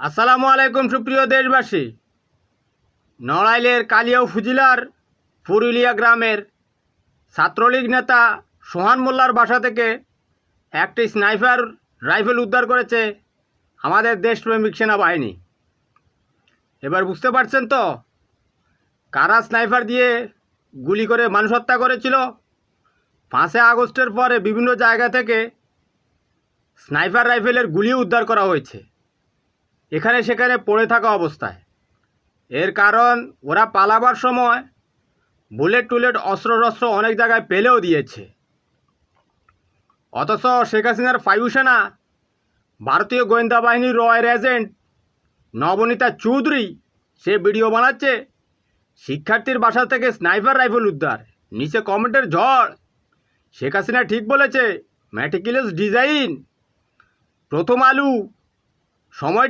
আসসালামু আলাইকুম সুপ্রিয় দেশবাসী। নড়াইলের কালিয়া উপজেলার পুরুলিয়া গ্রামের ছাত্রলীগ নেতা সোহান মোল্লার বাসা থেকে একটি স্নাইপার রাইফেল উদ্ধার করেছে আমাদের দেশপ্রেমিক সেনাবাহিনী। এবার বুঝতে পারছেন তো কারা স্নাইপার দিয়ে গুলি করে মানুষ হত্যা করেছিল। 5 আগস্টের পরে বিভিন্ন জায়গা থেকে স্নাইপার রাইফেলের গুলি উদ্ধার করা হয়েছে এখানে সেখানে পড়ে থাকা অবস্থায়। এর কারণ ওরা পালাবার সময় বুলেট টুলেট অস্ত্র অনেক জায়গায় পেলেও দিয়েছে। অথচ শেখ হাসিনার বায়ুসেনা ভারতীয় গোয়েন্দা বাহিনীর রয়ের এজেন্ট নবনীতা চৌধুরী সে ভিডিও বানাচ্ছে শিক্ষার্থীর বাসা থেকে স্নাইপার রাইফেল উদ্ধার, নিচে কমেন্টের ঝড়। শেখ হাসিনা ঠিক বলেছে, ম্যাটিকুলাস ডিজাইন। প্রথম আলু সময়